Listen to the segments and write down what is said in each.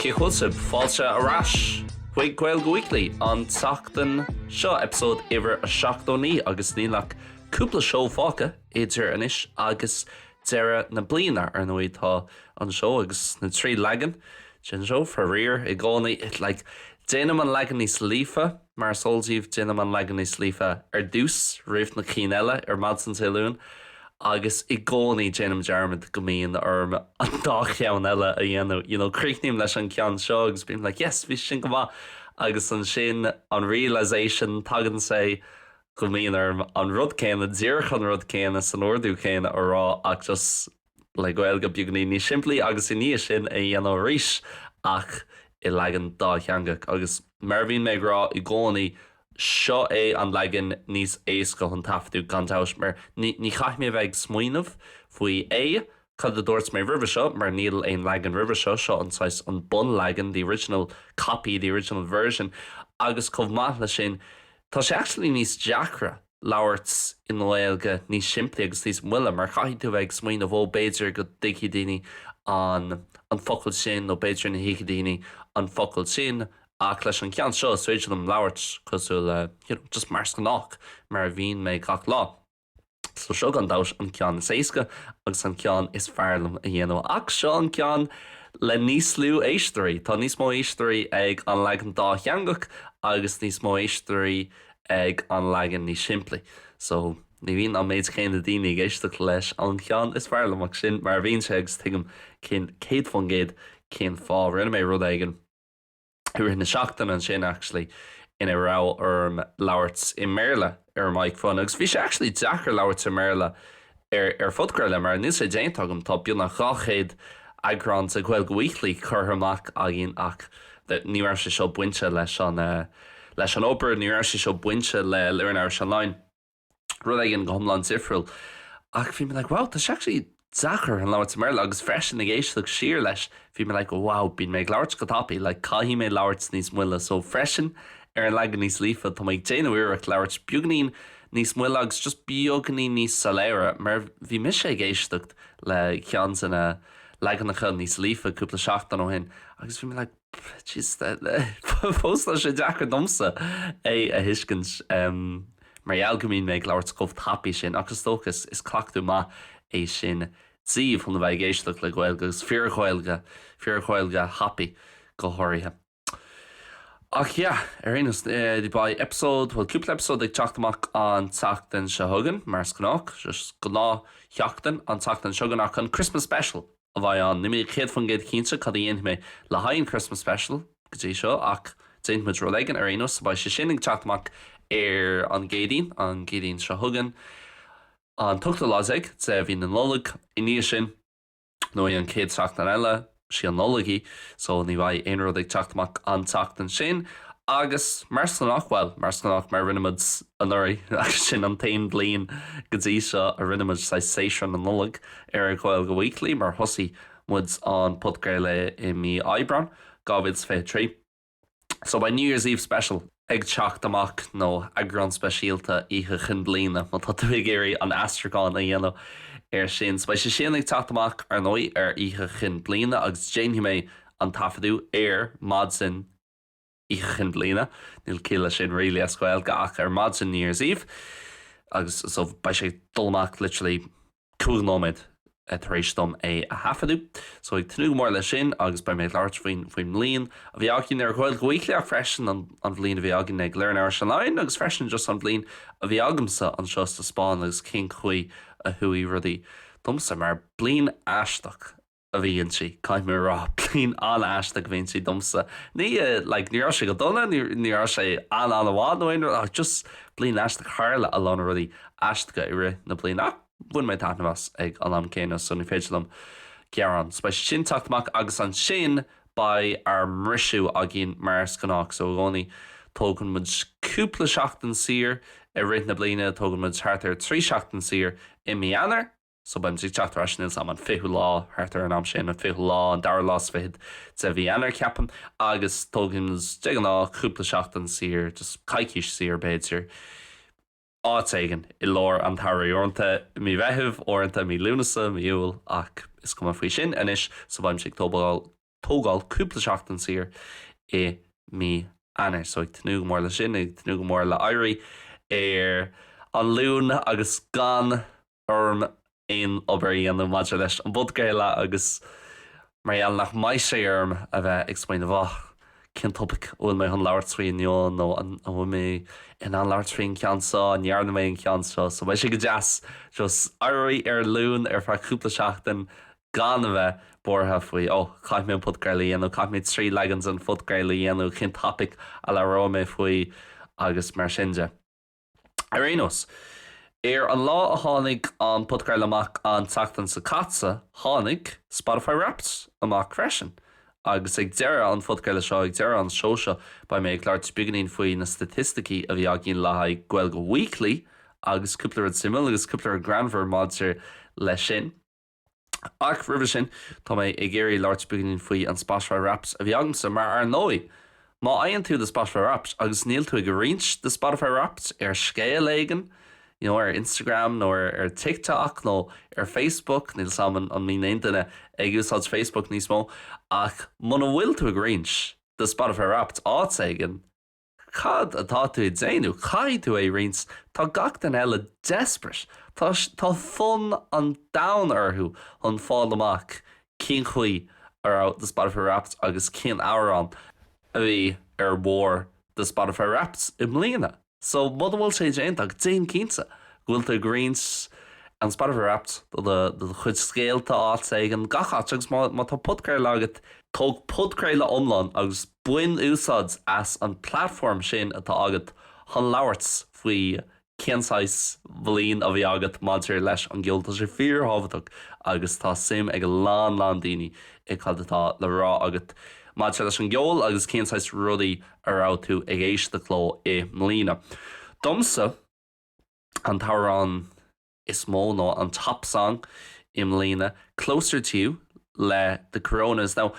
Cí chusib fáilte arás chuig gCéadaoin Weekly an seachtain seo episód iwwer a seachtain agus nílach cúpla show fáca idir inis agus deire na bliana ar nóid tá an show agus na trí legan sin show for rear I gcónaí it like déanam an legan níos líofa mar soltíomh déanam an legan níos líofa ar dús riamh na Ceann eile ar mad san Tailún agus I gcónaí déanam dearmid go míon arm an dátheangach eile a dhéanamh críochnaím leis an ceann seo agus bíon like yes bhí sin go bha agus an sin an realisation tagann sé go míon arm an rud céanna díreach an rud céanna san orú céanna a rá ach just le gCéadaoin beagnaí ní simplí agus I níos sin a dhéanamh ríis ach I legan dátheangach agus mar bhíon méid rá I gcónaí seo an legan níos éascail an taifeadú gan táis mar ní chaith mé bheith smaoinemh faoi cad a dúirt mé ribh seo mar níl éon legan ribh seo an bun legan the original copy the original version agus chomh maith le sin tá sé actually níos deacra labhairt in nGaeilge níos simplí agus níos moille mar chaith tú bheith smaoinemh ó beidir go dtí daoine an focail sin ó beidir na hiice daoine an focail sin ach leis an ceann seo suidir am labhairt cosúil just mars gannach mar bhíon méid gach lá. So seo gan dáis an ceann is éasca agus an ceann is fearlam a dhéanamh ach seo an ceann le níos lú éisteairí. Tá níos mó éisteairí ag an legan dátheangach agus níos mó éisteairí ag an legan níos simplí. So ní bhíon an méid chéanna daoine géisteach leis an ceann is fearlam ach sin mar bhíon sé agus tuigim cén céad fan géad cén fá rinne mé rud aigen. Who in the seachtain an sin actually in a row labhairt I Méarla ar maic fun agus bhí sé actually deachar labhairt I Méarla ar fudcraile mar níos sé déantágam tá beag na gachéad agrán a gCéadaoin Weekly chur amach a gin ach ní raibh sé seo buinte leis an opair ní raibh sé seo buinte le learnar se lein rud aigen go thomláin difriúil ach bhí me like wow tá sé actually Zachar an labhairt Méarla agus freisin na géisteach siar leis bhí me like wow bín méid labhairt go tapí le caihí méid labhairt níos moille so freisin ar an legan níos líofa tá méid déanamh labhairt beagnaí níos moille agus just beagnaí níos saléire mar bhí mis sé géisteacht le ceann sanna leganacha níos líofa cúpla seachtain ó hin agus bhí me like jeez fós sé deachar domsa a hiiscint mar ealgamín méid labhairt chomh tapí sin agus tóchas is clachtú má é sin tíomh chun bheith géisteach le gCéadaoin agus fíor happy go háirithe. Ach ar aonas dí ba episód bhfuil cúpla episód ag teachtamach an seachtain se thugan mar scanách just go lá teachtain an seachtain seoganach an Christmas special a bhaid an nimí chéad fan géad cínte cad dhéon mé le haon Christmas special go dtí seo ach déanmuid ro leigean ar aonas ba sé sin ag teachtamach ar an Gaeadaoin se thugan an tuchta lásaigh sé bhín an lolag I níos sin nó an céad seachtain eile sí an lolagaí so ní bhaid aon rud ag teachtamach an seachtain sin agus mar scanach mar rinnemuid an uirí agus sin an tain bliain go dtí seo a rinnemuid séisian an lolag ar gCéadaoin Weekly mar thosaí muid an podcréile I mí Aibran gábhid fé trí. So by New Year's Eve special ag teachtamach nó agran speisialta ihe chun bliana má tá tú géirí an astraán a dhéanamh ar sin. Ba sé sin ag teachtamach ar nói ar ihe chun bliana agus déanhí mé an taifeadú ar mad sin ihe chun bliana níl cíile sin rilí a scoil ach ar mad sin New Year's Eve agus so ba sé dulmach literally cúgnóid éis dom a hafaú. So ag tunú mór le sin agus ba méid láirt faoin líon a bhí agin ar gCéadaoin Weekly a freisin an bhblin a bhí agin ag learnar se lein agus freisin just an bblin a bhí agamsa an seosta Spáin agus cin chuí a thuí rudí domsa mar blin aisteach a bhíonn si caiim mar rá blin an aisteach bhíonn si domsa. Ní ní sé go donna ní sé an bhád nó just blin aisteach hála a lána rudí aistecha I ri na blin bún méid tanhas ag alam céine son I féidirlam cearan. Ba sin teachtamach agus an sin ba ar mrisisiú a gin mar scanách so gcónaí tógann muid cúpla seachtain sir I rit na bliana tógann muid thart ar trí seachtain sir I mianar so baim si teachtar sin am an fiú lá thart ar an am sin an fiú lá an dar lá fihid sa bhí anar ceapam agus tógann de ná cúpla seachtain sir just caiiciis sir béidir áigen I lár an tairí orintanta mí bheitheh orintanta mí lúnasa míúil ach is go faoi sin inis so bhaim si tóbáil tógáil cúpla seachtain sir I mí anar, so ag tnú go mór le sin, ag tnú go mór le éirí an lún agus gan orm in obair dhéanamh maidir leis an bud Gaeilge agus mar nach mai sé orm a bheith ag smaoin bh cin topic bhfuil mé an leabhar tríon nó an bhfuil mé in an leabhar tríon ceansá an nearna mé an ceansá, so bheith sé go jazz just éirí lún fear cúpla seachtain gan a bheith bortha faoi caiith mé an fud Gaeilge dhéanamh, caiith mé trí legans an fud Gaeilge dhéanamh cin topic a le rá mé faoi agus mar sinne. Arénos, an lá a tháinig an fud Gaeilge amach an seachtain sa catsa tháinig Spotify Wrapped amach freisin. Agus ag deire an fud Gaeilge seo ag deire an show seo ba mé ag leart beganín faoi na statisticí a bhí agin le Gaeilge Weekly agus cúpla simil agus cúpla granver máidir le sin. Ach ribh sin tá mé ag géirí leart beganín faoi an Spotify Wrapped a bhí agamsa mar ar nói. Má aon tú de Spotify Wrapped agus níl tú ag riint de Spotify Wrapped scéal éigen, ar Instagram nó ar TikTok nó ar Facebook, níl saman an mí duine ag úsáid Facebook níos mó, ach muna bhfuil tú ag riint de Spotify Wrapped áit éigen, cad atá tú ag déanú, caiid tú é riint, tá gach den eile desperate, tá fun an down orthú an fáil amach cin chuí ar de Spotify Wrapped agus cin áran a bhí ar mhór de Spotify Wrapped I mbliana. So mud bhfuil sé déantach déon cínta bhfuil tú greens an Spotify Wrapped de chud scéalta áit éigen gachategus má tá fud Gaeilge agat tóg fud Gaeilge omláin agus buin úsáid as an platform sin atá agat chun labhairt faoi céanáis bhlíon a bhí agat maidir leis an gceol tá sé fíorthabhaach agus tá sim ag lán daoine ag chuideatá le rá agat maidir leis an gceol agus céanáis rudaí ará tú ag éisteachló I mbliana. Domsa an tárán is mó nó an top song I mbliana Closer to You le the Coronas. Now,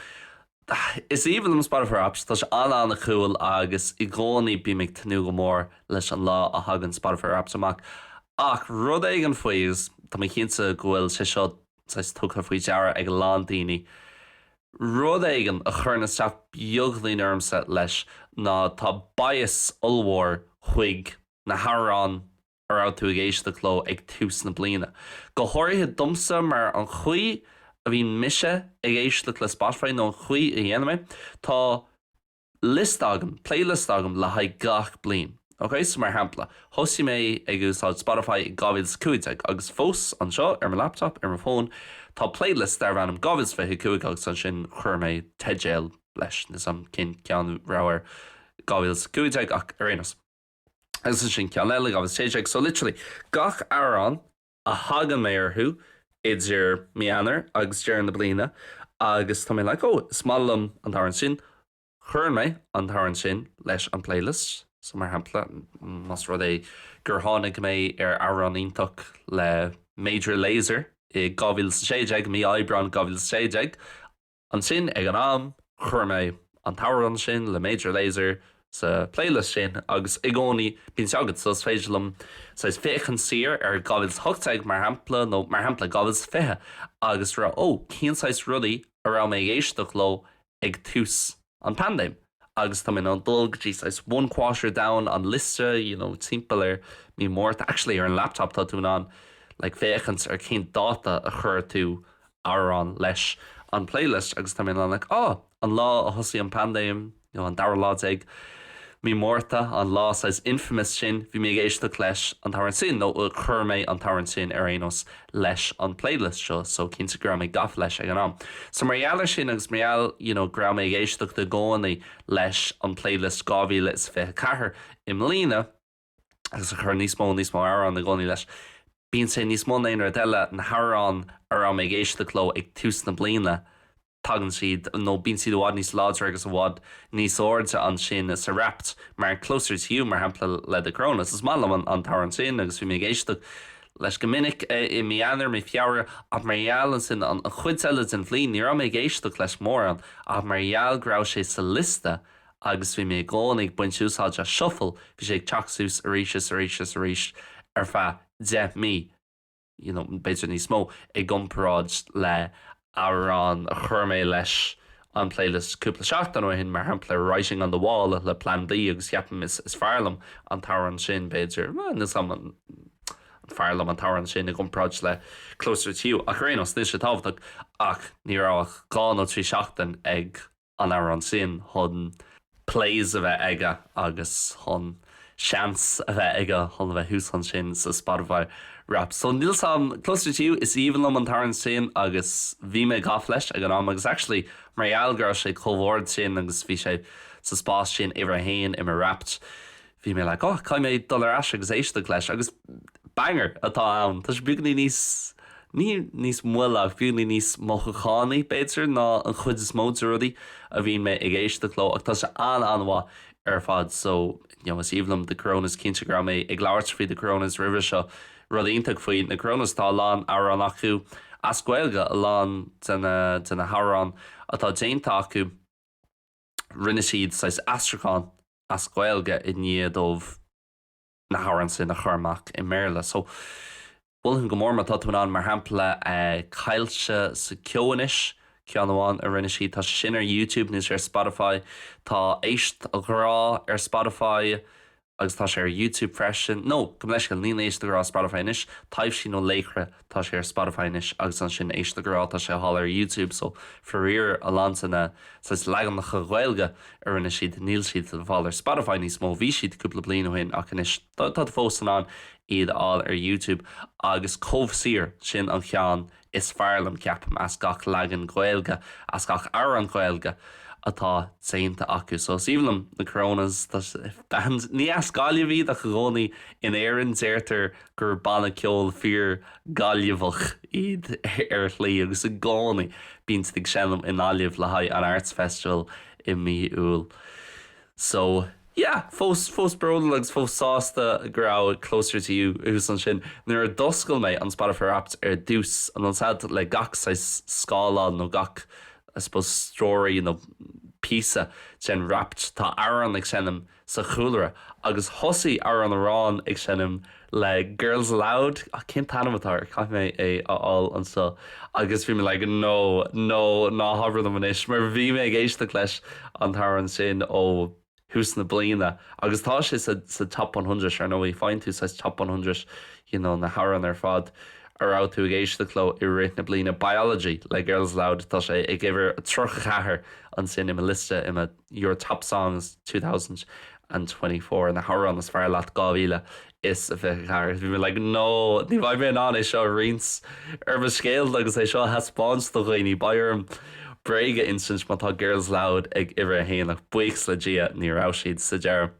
is even an Spotify Wrapped tá sé anna chuúil agus I gcónaí bí méid tanú go mór leis an lá a hagann Spotify Wrapped amach. Ach rud ag an faois tá mé cinnte gohfuil sé seo tucha faoi deara ag lán daoine. Rud éigen a chur na steach beaglín ormsa leis ná tá bias ulmhór chuig na harrán ar tú ag éisteachló ag tús na bliana. Go háirithe domsa mar an chuí a bhí mise ag éisteach le Spotify nó chuí a dhéanamh, tá list agam, playlist agam le gach blian. Okay, so mar hampla, thosaí mé ag úsáid Spotify I 2015 agus fós an seo ar my laptop ar my phone, tá playlist ar bhanam 2015 agus an sin chuir mé teidéal leis na sam cin ceann ráir 2015 ach arénas. Agus an sin ceann eile 2016, so literally gach árán a hagan mé arthú idir mianar agus dear na bliana agus tá mé le is málam an tarann sin, chuir mé an tarann sin leis an playlist. So mar hampla, mas rud é gur tháinig mé ar áránítach le Major Lazer I 2016, mí Ibran 2016. An sin ag an am, chuir mé an tarann sin le Major Lazer sa playlist sin agus I gcónaí bíonn seagat sos féidirlumm sais féchan sir ar 2018 mar hampla nó mar hampla 2020 agus ra cíanáis rudaí ará mé éisteachló ag tús an pandéim. Agus tá an dulg is one quarter down an liste, timpeler mí mórt actually ar an laptop tá tú an féchans ar cén data a chur tú árán leis an playlist agus tá an an lá a thosaí an pandéim, an dair lá ag mí mórta an lá sais infamous sin bhí mé éisteach leis an tarann sin nó chur mé an tarann sin ar aonos leis an playlist seo, so cinnte gra mé gaf leis ag an am. So maréall sin agus maréall gra mé éisteach de gcónaí leis an playlist 2024 I mbliana agus a chur níos mó árán na gcónaí leis. Bíonn sé níos mó éonar deile na harrán ará mé éisteachló ag tús na bliana tagann siad nó bíonn siad bhád níos láidir agus bhád níos áirde an sin sa Wrapped mar Closer to You mar hampla le the Coronas. Is málam an tarann sin agus bhí mé éisteach leis go minic I mianar mé fiabhra ach maréall sin an chuid eile den bhliain ní raibh mé éisteach leis mór an ach maréall grá sé sa lista agus bhí mé gcónaí buint úsáid a shuffle bhí sé ag teachsús aríis ar feadh 10 mí, beidir níos mó ag gcomparáid le árán a chur mé leis an playlist cúpla seachtain ó hin mar hampla Writing on the Wall le Plan B agus ceapim is fearlam an taran sin beidir nus am fearlam an taran sin ag gomráid le Closer to You ach rénos ní sé tábhaach ach ní ráach gáin ó trí seachtain ag an áran sin chun plays a bheith aige agus chun seans a bheith aige chun bheith hús sin sa Spotify rap. So níl sam Closer to You is even am an taran sin agus bhí me gaf leis ag an am agus actually mar ealgar sé chomhórd sin agus bhí sé sa spás sin ibre hain i mar rapt. Bhí me like, cai mé dollar as agus éiste leis agus banger atá ann. Tá buganí níos muach buganí níos mochaánaí beidir ná an chud is mód rudaí a bhí me ag éiste ló ach tá sé anhá ar fad. So is even de coronas cinnte gra mé ag leabhart fao de coronas river seo rud ionach faoin na coronas tá lán ar an acu as gCéadaoin a lán duna harán atá déanta acu rinne siad sais astracán as gCéadaoin i níiad dómh na haran sin na churmach i méile. So bhfuil go mór má tá an mar hampla cailse sa ceois cean amháin a rinne siad tá sin ar YouTube níos ar Spotify tá éist a grá ar Spotify agus tá sé ar YouTube freisin. No, go leis go líon éist a grá Spotify inis, taobh sin ó léchre tá sé ar Spotify inis agus an sin éist a grá tá sé hall ar YouTube. So forríir a lásanna sais legan na gCéadaoin ar rinne siad níl siad a bháil ar Spotify níos mó bhí siad cúpla bliain ó hin ach inis tá fósan an iad all ar YouTube agus comhsír sin an cheann is fearlam ceapam as gach legan Gaeilge as gach ar an Gaeilge atá sainte acu. So síblam na coronas ní as gáilehí a gcónaí in éan déirtar gur banna ceol fear gáilehach iad ar lí agus a gánaí bíns ag seanam in áileh le haid an Arts Festival i mí úil. So fós brodal agus fós sásta grá Closer to You ús an sin nuair doscail mé an Spotify rapt ar dús an sad le gach sa scála nó gach I suppose story no písa sin rapt tá aran ag senim sa chúlra agus hosaí ar an rán ag senim le Girls Aloud a cin tanamatár cai mé é áil an sa agus bhí me le ná habhar am inis mar bhí mé ag éiste leis an taran sin ó hús na bliana agus tá sé sa top 100 ar nó í fáin tú sa top 100 na haran ar fad ar á tú géiste cló i réit na bliana biology le Girls Aloud tá sé ag gibhar trocha chathair an sin im liste im your top songs 2024 na haran is fear leat 2000 is a bheith chathair. Bhí me le ní bhaid mé an é seo rins ar bh scéal agus é seo haspáins do roioine bairm breige instance má tá Girls Aloud ag ibre héanach buics le dia ní rá siad sa dearm.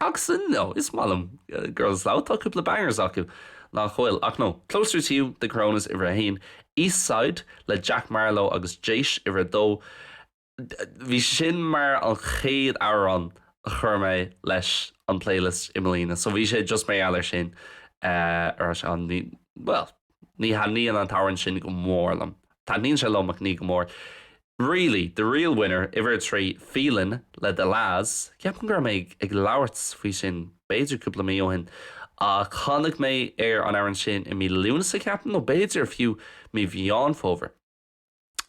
Ach sin no, is málam Girls Aloud tá cúpla bangers acu ná chuil ach no, Closer to You de coronas ibre hain East Side le Jack Marlowe agus Jaish ibre dó. Bhí sin mar an chéad áran a chur mé leis an playlist imlína, so bhí sé just mé eile sin ar an ní ha níon an taran sin go mórlam. Tá níon sé lomach ní go mór. Really, the real winner iver trí Feelin le de Laz, ceapan gur méid ag labhart faoi sin beidir cúpla mí ó hin a chanig mé ar an áran sin I mí lúna sa ceapan nó beidir fiú mí bhíán fóver.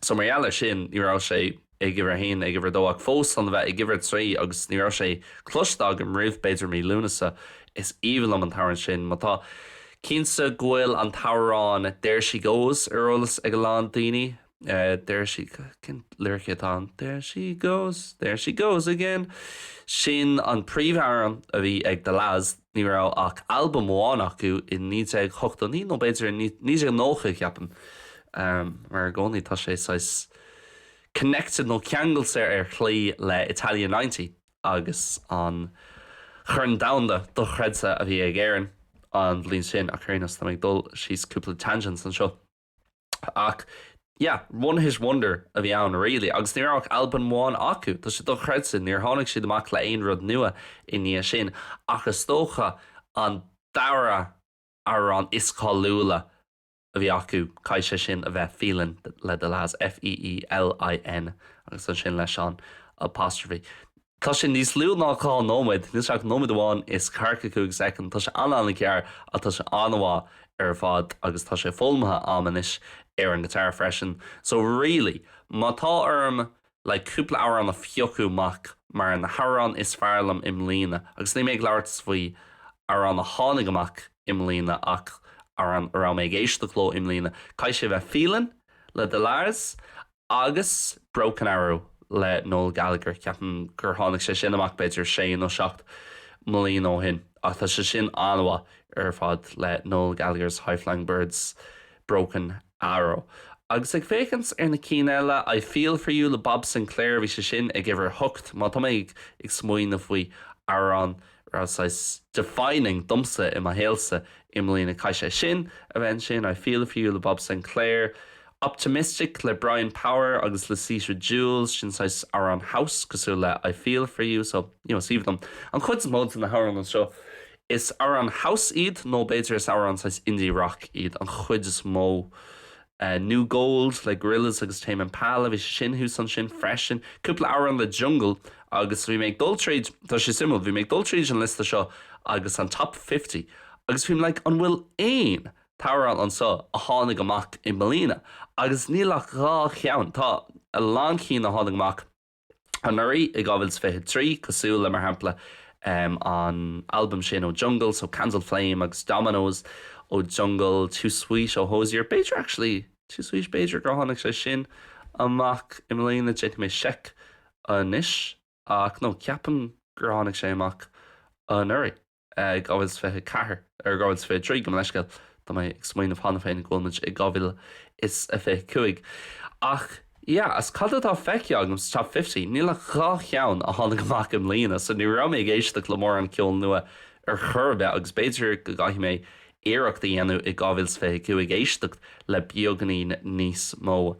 So mar eile sin ní rá sé ag gibhar hain ag gibhar dó ag fós an bheith ag gibhar trí agus ní rá sé clúisteach an rih beidir mí lúnasa is even am an taran sin má tá cínsa gcuil an tarán There She Goes arolalas ag lán daoine. There she can lyric it on. There she goes again. Sin an príomharan a bhí ag de Laz ní rá ach album bháin acu in níos ag chochtta ní nó beidir níos ag nócha ceapan mar gcónaí tá sé sais connected nó ceangal sé ar chlí le Italian 90 agus an churn damda do chreidsa a bhí ag éireann an bblin sin a chuirnas tá ag dul síos cúpla tangents an seo ach one his wonder a bhí ann really agus níorach album bháin acu tá sé do chreidsa níor tháinig siad amach le aon rud nua I níos sin agus tócha an dara ar an iscáilúla a bhí acu caiise sin a bheith Feelin le de Laz Feelin agus an sin leis an apostrophe. Tá sin níos lú náá nóid, níos seach nóid amháin is carcha cúg second, tá sé anna cear a tá sé anhá ar fad agus tá sé fólmathe amanis ar an guitar freisin. So really, má tá orm le cúpla ára an a fiochuach mar na Harán is fearlam im lína, agus ní méid leart faoi ar an a tháinig amach im lína ach ar an mé géisteachló im lína. Cai sé bheith filan le de láras agus Broken Arrow le nGaeilge ceapan gur tháinig sé sin amach beidir 6 milliún ó hin. Ach tá sé sin anha ar fad le nGaeilge's High Flying Birds Broken Arrow. Agus ag féchans ar na cín eile I Feel For You le Bob Sinclair bhí sé sin ag gibhar thucht má tá ag smuoine faoi ar an defining dumsa I héalsa im lína cai sé sin a bhain sin I Feel For You le Bob Sinclair, Optimistic le Brian Power agus le Cecil Jules sin ar an House cosú le I Feel For You, so sih them. An chud mód na Harán an seo is ar an House iad nó beidir is ar an indie rock iad an chud is mó. New Gold le Gorillaz agus Tame Impala bhí sin hús an sin freisin cúpla ára an le jungle agus bhí méid dultréid tá sé simú bhí méid dultréid an lista seo agus an top 50 agus bhím an bhfuil éon táráil an sa a tháinig amach I Molina agus nílach rá cheann tá a lán cín a tháinig amach an nuirí ag gábhfuil 23 cosú le mar hampla an album sin ó Jungle, so Candle Flame agus Dominoes ó Jungle, Too Sweet ó Hosier, beidir actually Too Sweet beidir gur tháinig sé sin amach I Molina déit mé seic anis ach nó ceapan gur tháinig sé amach an nuirí ag gábhfuil 24 ar gábhfuil 23 go leiscail tá mé ag smaoinmh hána féin ghfuilmuid ag gábhfuil is a 25 ach as cadú tá feiceag top 50 níl rá cheann a tháinig amach Im Lína, so ní ra mé géisteach le mór an ceol nua ar churbeh agus beidir go gaithí mé éireachta dhéanú I gábhfuil 25 géisteach le beaganí níos mó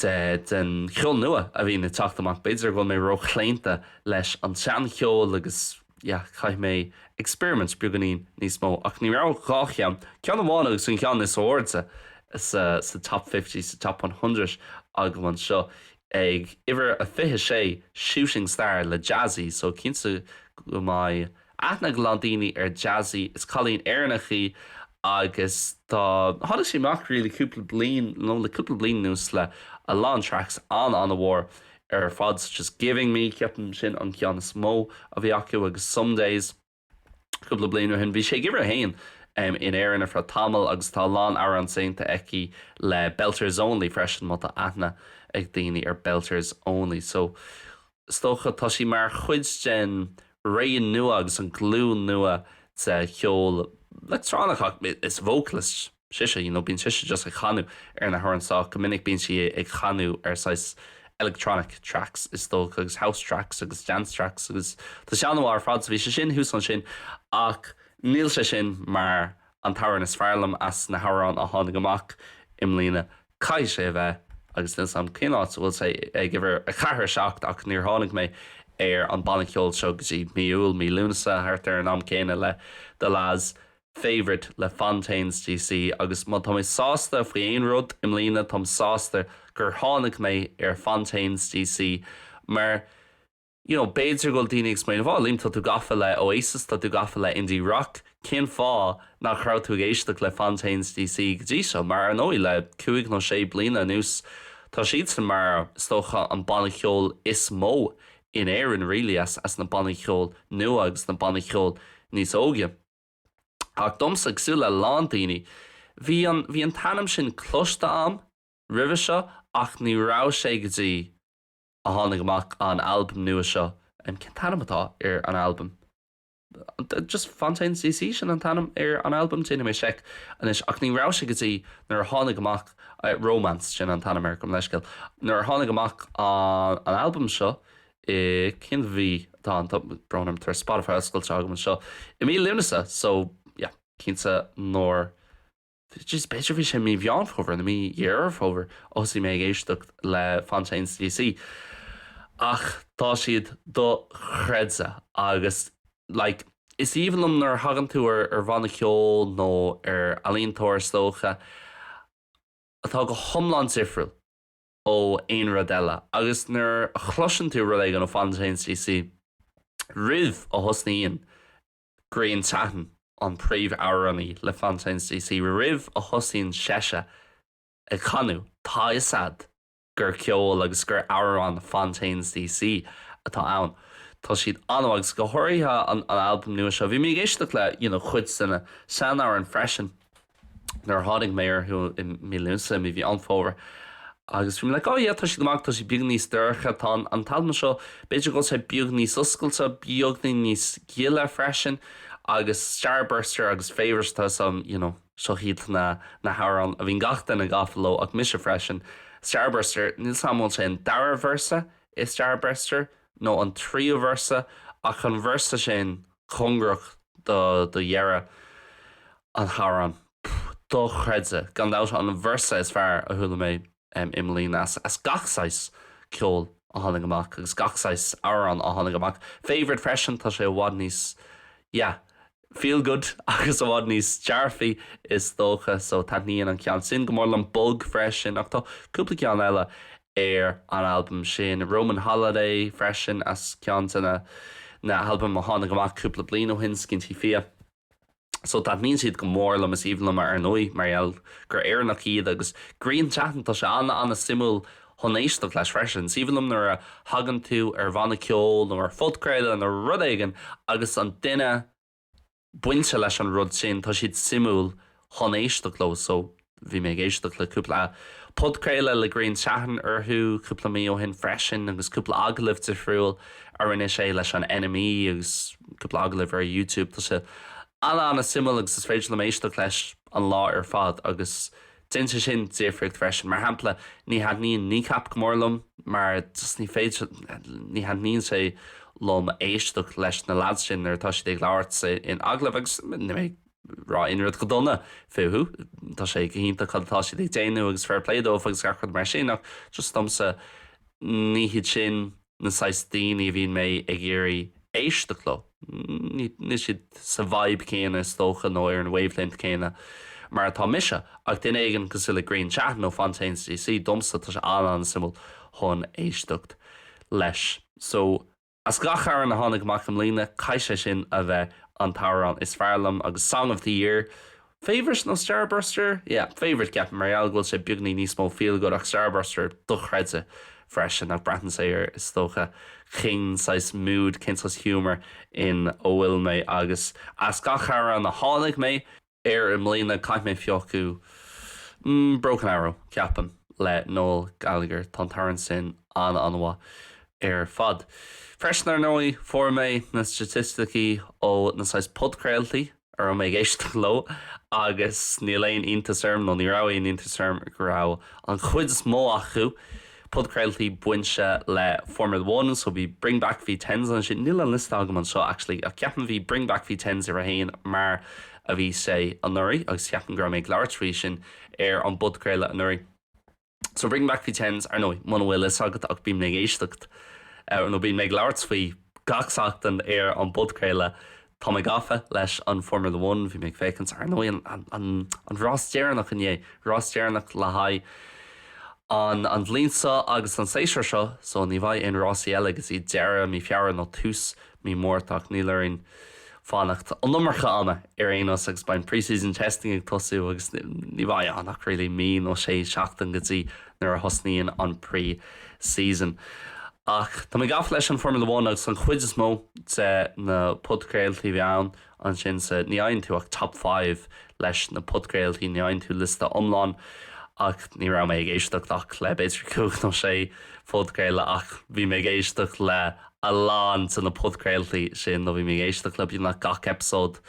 den cheol nua a bhí na teachtamach beidir go mé ro chléinte leis an sean cheol agus chaith mé experiments beaganí níos mó ach ní ra rá cheann ceann amháin agus an ceann is óirte sa top 50 sa top 100 agam an seo ag iver a 26 shooting star le jazzy, so cinsa go mai aithna glandíní ar jazzy is cholín airnachí agus tá háda sé mac rilí cúpla blin nó le cúpla blin nús le a lawn tracks an a bhór ar fad just giving me ceapan sin an ceann is mó a bhí acu agus some days cúpla blin hin bhí sé gibhar hain in éan frá tamil agus tá lán ar an sainte eici le Belters Only freisin má tá aithna ag daoine ar Belters Only, so stocha tá sí mar chuid den réon nua agus an glún nua sa cheol electronach is vocalist siise, bín siise just ag chanú ar na thurann go minic bín si ag chanú ar sais electronic tracks is stocha agus house tracks agus dance tracks agus tá seanú ar fad bhí sé sin hús an sin ach níl sé sin mar an tarann is fearlam as na Harán a tháinig amach Im Lína cai sé bheith agus nil sam cinát bhfuil sé ag gibhar a chathair seacht ach níor tháinig mé ar an bannaceol seo gotí míúil mí lúnasa thart ar an am céine le de las favourite le Fontaines DC agus má tá sásta faoi aon rud Im Lína tá sásta gur tháinig mé ar Fontaines DC mar beidir goil daoine explain bhá límta tú gafa le Oasis tá tú gafa le indie rock cén fá nach chrá tú géisteach le Fontaines DC go dtí seo mar an óí le 5 bliana nús tá siad san mar stocha an bannaceol is mó in éan rilí as na bannaceol nua agus na bannaceol níos óige ach domsa agsú le lán daoine bhí an tanam sin closta am ribh seo ach ní rá sé go dtí a tháinig amach an album nua seo cén tanam atá ar an album just Fontaines DC sin an tanam ar an album tíine mé seic anis ach ní rá sé go dtí nar tháinig amach romance sin an tanam ar go leiscail nar tháinig amach an album seo cin bhí tá bronam tar Spotify scoilte agam seo I mí lúnasa, so cínsa nóir just beidir bhí sé mí bheán fóver na mí dhearh fóver os I mé géisteach le Fontaines DC ach tá siad do chreidsa agus is íhanlum nar hagan tú ar bhannaceol nó ar alíntóir stócha atá go thomlan difriúil ó aon rud eile agus nar chluiseann tú rud ag an Fontaines DC rih a thosnaíonn graon teatan an príomh áraní le Fontaines DC rih a thosaíonn seise ag chanú tá is sad gur ceol agus gur áir an Fontaines DC atá ann. Tá siad anhagus go háirithe an album nua seo. Bhí mé géisteach le chuid sanna seanár an freisin nar hádig méir thu i míúsa mi bhí anfóver. Agus bhí le tá si goach tá si beag níos dúcha tá an talma seo beidir go sé beag níos oscailta beagnaí níos gile freisin agus Starburster agus Favors tá sam seo híad na hárán a bhín gach den na gafaló ach mis freisin. Starburster níl samú sé an dara versa is Starburster nó an tríú versa ach an versa sin congrach do dhearra an hárán. Dó chreidse gan dá an versa is fear a thula mé imlín as gachsáis ceol a tháinig amach agus gachsáis árán a tháinig amach. Favorite freisin tá sé bhád níos feel good agus a bhád níos dearfaí is dócha so tá níon an ceann sin go mór an bug freisin ach tá cúpla ceann eile an album sin Roman Holiday freisin as ceann na album a tháinig amach cúpla bliain ó hin cinnti fia. So that means siad go mór le is even mar nói marall gur éarnach iad agus green chatan tá se anna simú honéisteach leis freisin. Even nar a hagan tú ar bhana ceol nó ar fudcréile an rud aigen agus an duine buinte leis an rud sin tá siad simú honéisteach lo so bhí mé géisteach le cúpla podcréile le green chatan arthú cúpla mí ó hin freisin agus cúpla aglah friúil ar in sé leis an enemy agus cúpla aglah ar YouTube tá se anna simú agus is féidir le méisteach leis an lá ar fad agus Dinse sin défricht freisin mar hapla ní had ní cap gomórlum mar ní féidir ní had ní sé lom éisteach leis na lad sin ar tá sé ag láirt sé in aglah agus mé rá inrad go donna féú tá sé go hínta chutá sé ag déanú agus fairpléidó agus gachard mar sin ach just domsa ní hiad sin na 16 bhín mé ag géirí éisteachló. Ní siad sa vibe céine tócha nó ar an wavelength céine mar tá mise ach duine éigen go le green chat nó Fontaines DC domsa tá sé an simú chun éisteacht leis. So as gachar na tháinig amach am lína caiise sin a bheith an tárán is fearlam agus Song of the Year. Favors no Starburster? Yeah, favorite ceap marall goil sé beagnaí níos mó feel good ach Starburster duchreidse freisin ach bratan séir is tócha chin sais mood, cinsas humor in óhfuil mé agus as gachar na tháinig mé ar im lína caiith mé fiochu Broken Arrow ceapan le nGaeilge tá tarann sin anha ar fad. Freisin ar nói for mé na statisticí ó na sais podcréaltaí ar mé géiste lo agus ní léon intasarm nó ní ráíon intasarm gorá an chuid mó acu podcréaltaí buinte le Formula 1 so bhí Bring Back V10s an sin níl an list agam an seo actually a ceapan bhí Bring Back V10s ar a héin mar a bhí sé an nuirí agus ceapan gur méid leirtrí sin ar an podcréile an nuirí. So Bring Back V10s ar nói man bhfuil is agad ach bím mé géisteacht nó bín méid leirts faoi gachsachtain ar an podcréile tá mé gafa leis an Formula 1 bhí méid fécans ar nói an rástéarnach in rástéarnach le haid an bhlínsa agus an séisiir seo so ní bhaid in rásí eile agus í deire mí fearan nó tús mí mórtach nílarín fánacht an numarcha ama ar aonas agus bain pre-season testing ag tosú agus ní bhaid annach rilí mí nó sé seachtain gotí nar a thosníonn an pre-season. Ach tá mé gaf leis an Formula 1 agus an chuid is mó na podcréaltaí bhí an sin sa ní aonn tú ach top 5 leis na podcréaltaí ní aonn tú lista omláin ach ní ra mé géisteach ach le beidir cúch nó sé podcréile ach bhí mé géisteach le a lán san na podcréaltaí sin nó bhí mé géisteach le bíon na gach episód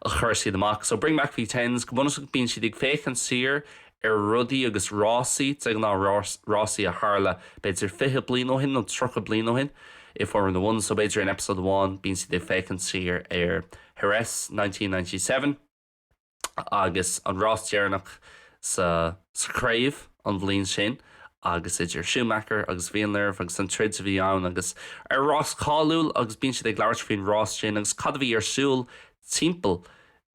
a chuir siad amach. So Bring Back V10s go buna bíon siad ag féchan sir ar rudaí agus rásaí ag ná rásaí a tharla beidir 5 bliain ó hin nó 3 bliain ó hin i Formula 1 so beidir in episode 1 bíon siad ag féchan sir ar Jerez 1997 agus an rástéarnach sa craibh an bhblin sin agus idir Schumacher agus Villeneuve agus an trid a bhí ann agus ar Ross cáúil agus bíon siad ag leabhart faoin Ross sin agus cad bhí ar siúil timpeall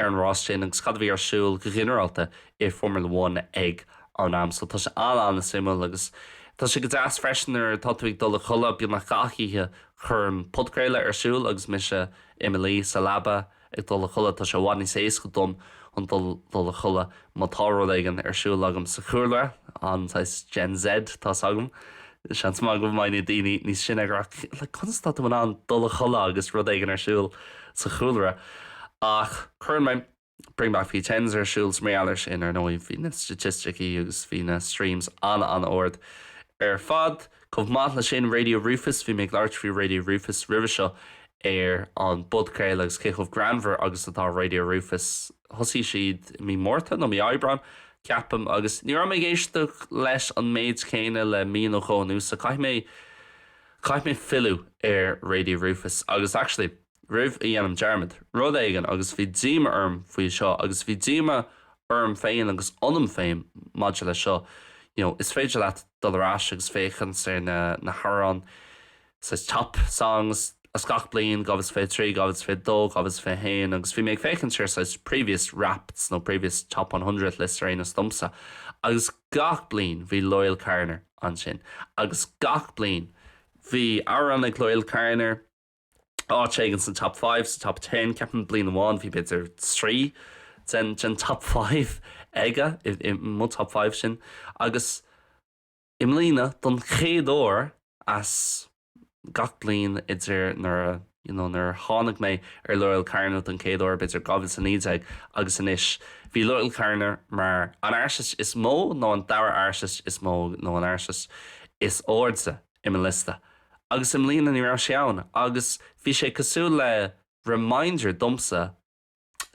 ar an Ross sin agus cad bhí ar siúil go generalta i Formula 1 ag an am so tá sé an simú agus tá sé go deas freisin ar tá tú ag dul a chola bíon na gachaíthe chur an podcréile ar siúil agus mise Emily sa labba ag dul a chola tá sé bhaid ní sééis go dom an dul a chulla má tá rud éigen siúil agam sa chuúla an Gen Z tá agam. Sean má go maiine daoine níos sin le constat man an dul a chulla agus rud éigen siúil sa chuúra. Ach chun mé bring back fi tens siúils méallis in nóí hí na statisticí agus hí na streams an ord. Fad chomh maith le sin Radio Rufus bhí méid leart fi Radio Rufus river seo an budcréil agus céchomh Granver agus atá Radio Rufus hosí siad mí mórta nó mí Aibram ceapam agus ní mé géisteach leis an méid céine le mí nó chónú sa caiith mé fiú Radio Rufus agus actually rih i dhéanam German rud éigen agus bhí díma faoi seo agus bhí díma féin agus onm féin maidide le seo. Is féidir leat dorás agus féchan sé na Harán sa top songs a scach blion gabhas fé trí gabhas fé dó gabhas fé hain agus bhí méid féchan sér sa previous raps nó previous top 100 list ar na stomsa agus gach blion bhí Loyal Carner an sin agus gach blion bhí ag Loyal Carner átégan san top 5 sa top 10 ceapan blion amháin bhí beidir 3 den top 5 aige I mo top 5 sin agus im lína don chéadóir as gach blion idir nar tháinig mé Loyal Carner don chéadóir beidir gabhad san níag agus inis bhí Loyal Carner mar an airsis is mó nó an dair airsis is mó nó an airsis is órdsa im lista agus im lína ní ra seann agus bhí sé cosú le reminder domsa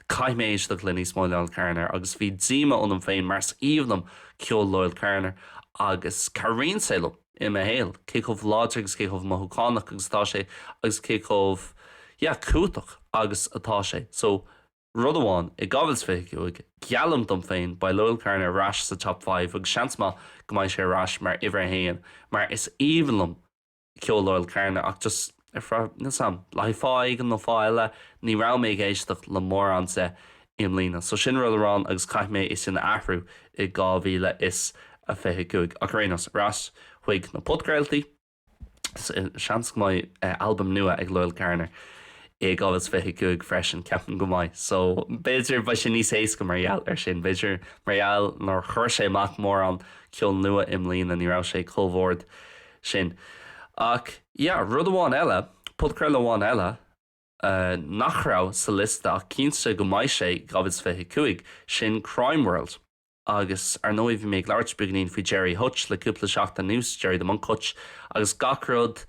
caiiméis le lení Loyal Carner agus bhí díma an féin mars íomnam ceol Loyal Carner agus carín saolm I me héal céchomh láidir agus céchomh mothúcánach agus tá sé agus céchomh cútach agus atá sé so rud amháin I gabhas féiciúig gealam dom féin ba Loyal Carner ras sa top 5 agus seansma go mbeidh sé ras mar ihar héan mar is íomlam ceol Loyal Carner ach just sam le fáig an nó fáile ní ra mé géisteach le mór an sé im lína so sin rud arán agus caiith mé is sin ahrú I 2000 is a féiciúig ach rénas ras chuig na podgrailtaí seans go mai album nua ag Loyal Carner I gabhas féiciúig freisin ceapan go mai so beidir ba sin níos ééis go marall ar sin beidir marall nar chuir sé mac mór an ceol nua im lína ní ra sé colmhórd sin ach rud amháin eile podcrail amháin eile nachrá sa lista cínsa go maiid sé gabhas féiciúig sin Crime World agus ar nó bhí méid leart beagnaín faoi Jerry Hutch le cúpla seachtain níos Jerry de Moncuch agus gacród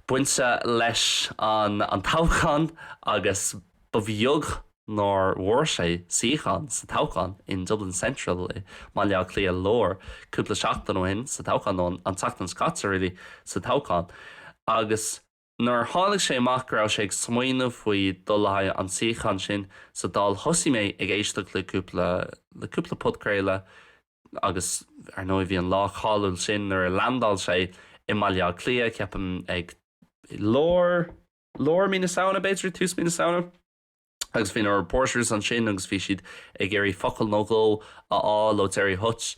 buinte leis an táchan agus ba bhíog nóir mhór sé síchan sa táchan in Dublin Central Moille clia lór cúpla seachtain ó hin sa táchan an tachtan scata ri sa táchan agus nar tháinig sé amach go raibh sé ag smaoinmh faoi dul an síchan sin sa dal thosaí mé ag éisteach le cúpla podcréile agus ar nó bhí an lá cháúil sin ar landal sé I Moille clia ceapan ag lór mína saona beidir tús mína saona agus bhín ar reporters an sin agus bhí siad ag géirí focail nógó lo Jerry Hutch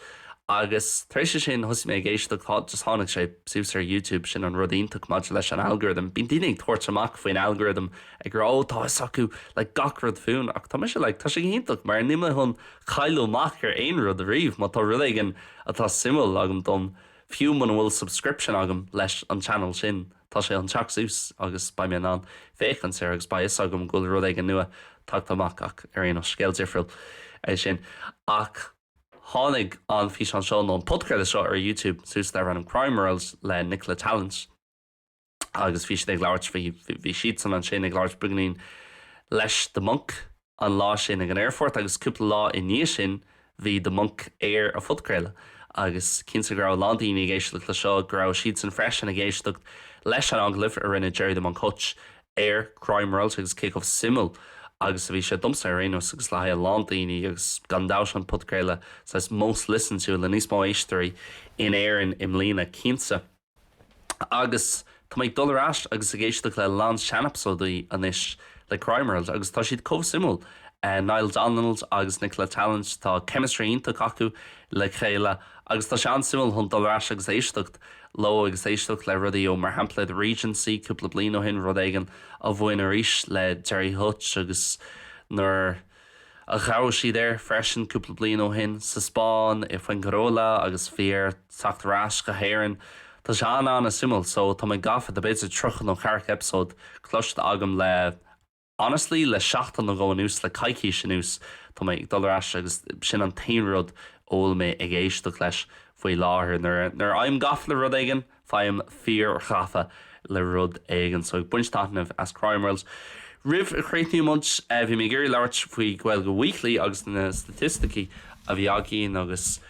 agus trééis sin thosaí mé géisteach just tháinig sé siús ar YouTube sin an rudíntaach maid leis an algorithm bín daoine tuairt amach faoin algorithm ag gur tá acu le gacrad fún ach tá sé tá sé ionach mar nimime chun chailúach ar aon rud a riomh má tá rud éigen atá simú agam dom fiú man bhfuil subscription agam leis an channel sin tá sé an teachsús agus ba mé an féchan sé agus ba is agam ghfuil rud éigen nua tucht amach ach ar aon scéil difriúil é sin ach tháinig an fís an seo nó an podcréile seo ar YouTube sús ar an Crime World le Nicola Talent agus fís ag leabhart bhí siad san an sin ag leabhart beagnaín leis de monk an lá sin ag an airfort agus cúpla lá I níos sin bhí de monk ar a fudcréile agus cinsa gur landíine ag éisteach le seo gur siad san freisin ag éisteach leis an anglah ar rinne Jerry de Moncuch ar Crime World agus céchomh simú agus bhí sé domsa rénos agus le landíine agus gandás an podcréile says most listened to le níos mó éisteí in éan im lína cinsa agus tá méid dulrás agus a géisteach le land seanapsódaí anis le Crime World agus tá siad comh simú Niall Donald agus Nicola Talent tá chemistry ionach acu le chéile agus tá sean simú chun dulrás agus éisteacht lo agus éisteach le rudaí ó mar hampla de Regency cúpla blian ó hin rud éigen a bhhain a ríis le Jerry Hutch agus nar a ghabh si there freisin cúpla bliain ó hin sa Spáin I Fuengirola agus fear teachtarás go héireann. Tá sé an simil, so tá mé gafa a beidir truchan ó chearc episód cloist agam le honestly le seachtain nó go nús le caiicí sin nús tá mé ag dulrás agus sin an taonrod óil mé ag éisteach leis faoi láthair nar aim gafa le rud aigen faim fear chafa le rud aigen so ag buinteanamh as crime worlds. Rih a chréitniú munt bhí mé gurí leirt faoi gCéadaoin Weekly agus na statisticí a bhí agén agus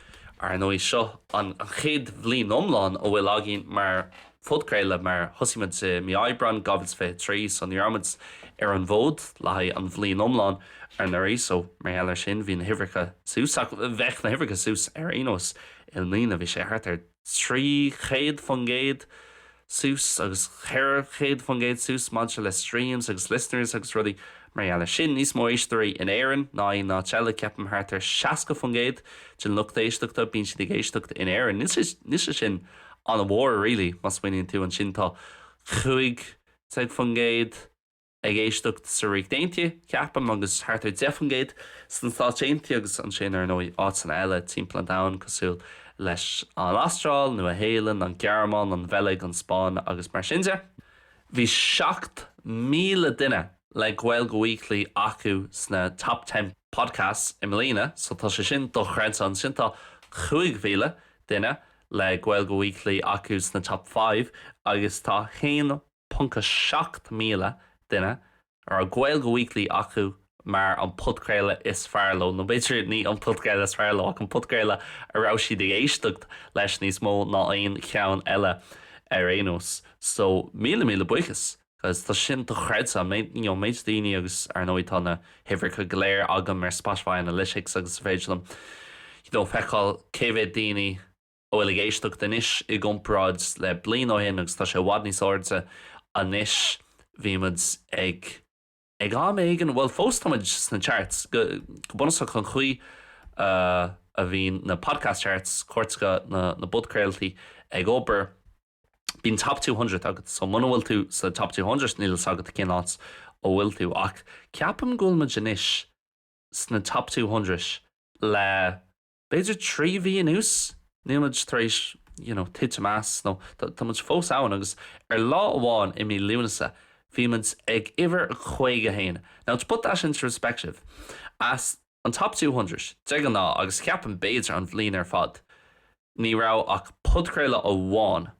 ar nó seo an chéad bhliain omláin ó bhfuil agén mar fudcréile mar thosaimid mí aibran gabhas fé trí san iarmid ar an bhód le an bhliain omláin ar na so mar eile sin bhí na hifricha sús bheith na hifricha sús ar aonos il lína bhí sé hart ar 300 fungéad sús agus chéad fungéad sús manse le streams agus listeners agus rudí mar eile sin níos mó éisteirí in éan ná ná teile ceapam hart ar 60 fungéad sin lucht éisteachta bín si géisteachta in éan ní sin an bhór really mas winning tú an sin tá chuig fungéad ag éisteacht sa ríocht dainti ceapam agus hart ar 10 fungéad san tá téinti agus an sin ar nó áit san eile timppla down cosúil leis an Astráil nó a Héileán an Gearmán an Bheilg an Spáin agus mar sinse. Bhí 7,000 duine le gCéadaoin Weekly acu sna top 10 podcasts I Lína, so tá sé sin do chreid an sin tá 5,000 duine le gCéadaoin Weekly acu sna top 5 agus tá 1.7 duine ar gCéadaoin Weekly acu mar an podcréile is fearló. No beidir ní an podcréile is fearló ach an podcréile ará siad ag éisteacht leis níos mó ná aon cheann eile ar aonos. So míle buchas, cos tá sin do chreidsa méid daoine agus ar nóid tána hifricha goléir agam mar Spotify Analytics agus féidirlam. Feicáil céhhéad daoine ó bhfuil ag éisteacht inis I gcomparáid le bliain ó hin agus tá sé bhhad níos áirte anis bhímuid ag aigen bhfuil fóstamid na charts go bunasa chun chuí a bhín na podcast charts cuairtca na budcréaltaí ag obair bín top 200 agat so muna bhfuil tú sa top 200 níl agat cinás ó bhfuil tú ach ceapam gúilma inis sna top 200 le beidir 3 bhí nús nímuid tréis tiite más nó tá muid fós ann agus ar lá amháin I mí liúnasa Bhímuid ag iver chuige héin. Now to put that into perspective, as an top 200, Tagann ná agus ceapan béidir an bhliain ar fad, ní rá ach podcréile ó bháin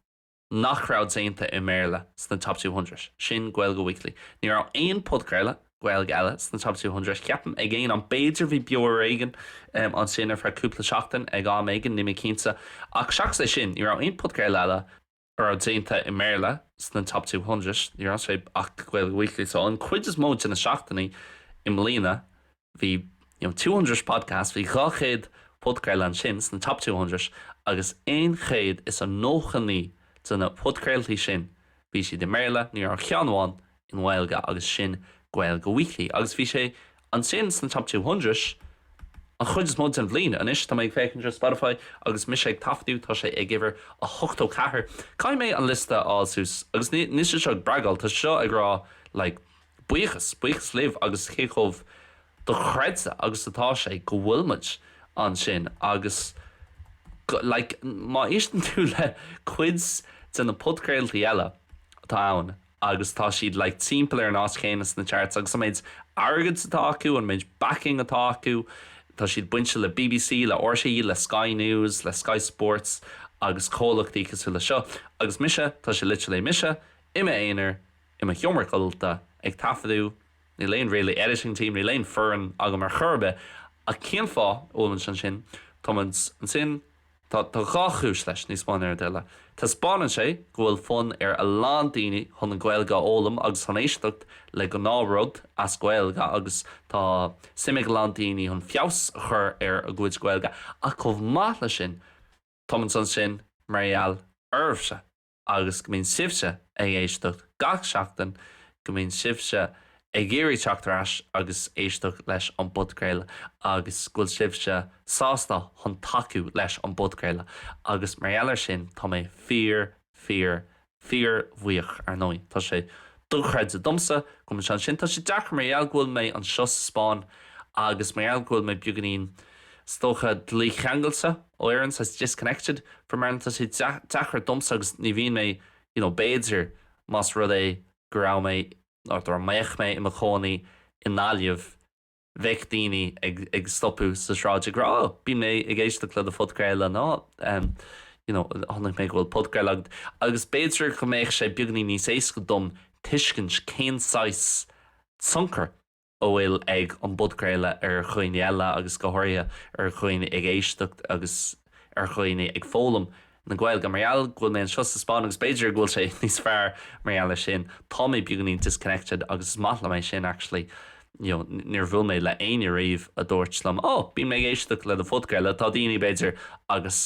nach rá déanta I méile sna top 200, sin gCéadaoin Weekly. Ní rá aon podcréile gCéadaoin eile sna top 200, ceapan ag aon an béidir bhí beor aigen an sin ar cúpla seachtain ag am aigen ní mé cinnte, ach seachas é sin, ní rá aon podcréile eile ar déanta I méile sna top 200 ní rá sé ach gCéadaoin Weekly. So an cuid is móid in na seachtainní I Lína bhí 200 podcast bhí gachéad podcréile an sin sna top 200 agus aon chéad is an nóchaní na podcréaltaí sin bhí si de méile ní ar cheanháin in nGaeilge agus sin gCéadaoin Weekly agus bhí sé an sin sna top 200 an chud is móid an bhliain anis tá méid fécinn ar Spotify agus mis sé ag taftú tá sé ag iver a 8 caiim mé an lista áús agus ní sé seo bragáil tá seo ag rá buchas libh agus chéchomh do chreidsa agus atá sé go bhfuilmuid an sin agus má istan tú le cuids na podcréaltaí eile tá ann agus tá siad timpeall ar nás chéanas na charts agus méid agad atá acu an méid backing atá acu tá siad buinte le BBC, le RTÉ, le Sky News, le Sky Sports agus cólachtaí cosú le seo agus mise tá sé literally mise imime éonar imime thiommarcáilta ag tafaidú ní léon réala editing team ní léon fearan agam mar churbe a cén fá óman sin Thomas an sin tá gáchús leis níos máir deile. Tá spáan sé go bhfuil fun ar a lán daoine chun an Gaeilge ólam agus chun éisteacht le go národ as Gaeilge agus tá simime lán daoine chun fios chur ar a gcuid Gaeilge a chomh maith le sin Thomas an sin marall arbhse agus go mbíonn sibse ag éisteacht gach seachtain go mbíonn sibse ag géirí teachtarás agus éisteach leis an podcréile agus gúil sibse sásta chun taú leis an podcréile agus marall sin tá mé fear bhuioch ar nóid. Tá sé dulchreid a domsa go sin tá sé dechar marall ghfuil mé an seo Spáin agus mar goil mé buganín stocha dlí cheangailsa ó éireann has disconnected from Ireland si dachar domsagus ní bhíon mé béidir mas rud é go raibh mé ar meich mé i mo chónaí in náliamh bheith daoine ag stopú sa sráide gra bí mé ag éiste le a fudcréile ná tháinig mé bhfuil podcréile agus béidir go méid sé beagnaí níos éasca dom tuiscint cén sais suncar ó bhfuil ag an budcréile ar chuoine eile agus go háirithe ar chuoine ag éisteacht agus ar chuoine ag fólam na gCéadaoin marall ghfuil mé an seo sa Spáin agus béidir ghfuil sé níos fearr marall sin tá mé beagnaí disconnected agus matla mé sin actually níor bhfuil mé le aine riomh a dúirt slam bí mé éisteach le a fudcréile tá daoine béidir agus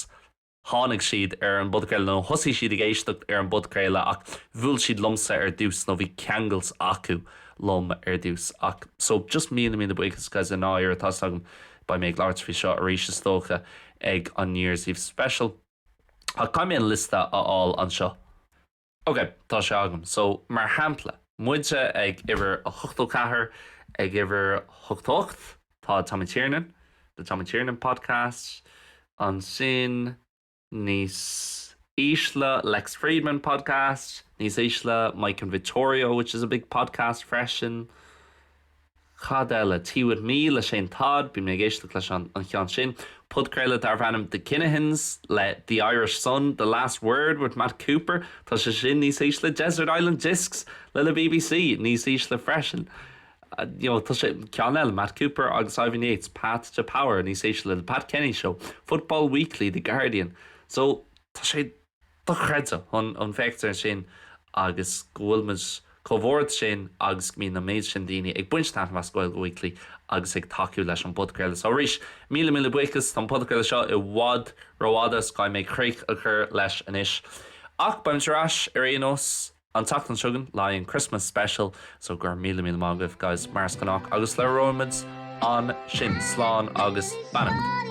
tháinig siad ar an budcréile nó thosaí siad ag éisteacht ar an budcréile ach bhfuil siad lomsa ar dús nó bhí ceangailt acu lom ar dús ach so just mína buchas cos an áir atá agam ba méid láirt fao seo a ríise tócha ag an New Year's Eve special a caiimíon lista aáil an seo. Ok, tá se agam so mar hampla muide ag ibhar a 84 ag ibhar 88 tá Tommy Tiernan the Tommy Tiernan podcast an sin níos Isla Lex Friedman podcast níos Isla Mike and Vittorio which is a big podcast freshen Chadella Tea with Me le Shane Todd bí mé géiste leis an chean sin podcréile dar bhanam The Kinahans le The Irish Sun The Last Word with Matt Cooper tá sé sin níos Isla Desert Island Discs le BBC níos Isla freshen tá sé ceanel Matt Cooper agus Ivan Yates Path to Power níos Isla the Pat Kenny Show Football Weekly The Guardian so tá sé do chreidte an feictar sin agus ghfuilmas comhórt sin agus mí na méid sin daoine ag buinstean mas gCéadaoin Weekly agus ag taú leis an podcréile so ríis míle buchas an podcréile seo I bhád roiádas gáim méid chréich a chur leis inis ach baimrás ar aonos an tatan sugan lá an Christmas special so gur míle mágah guys mars gannach agus le roimids an sin sláán agus bannacht.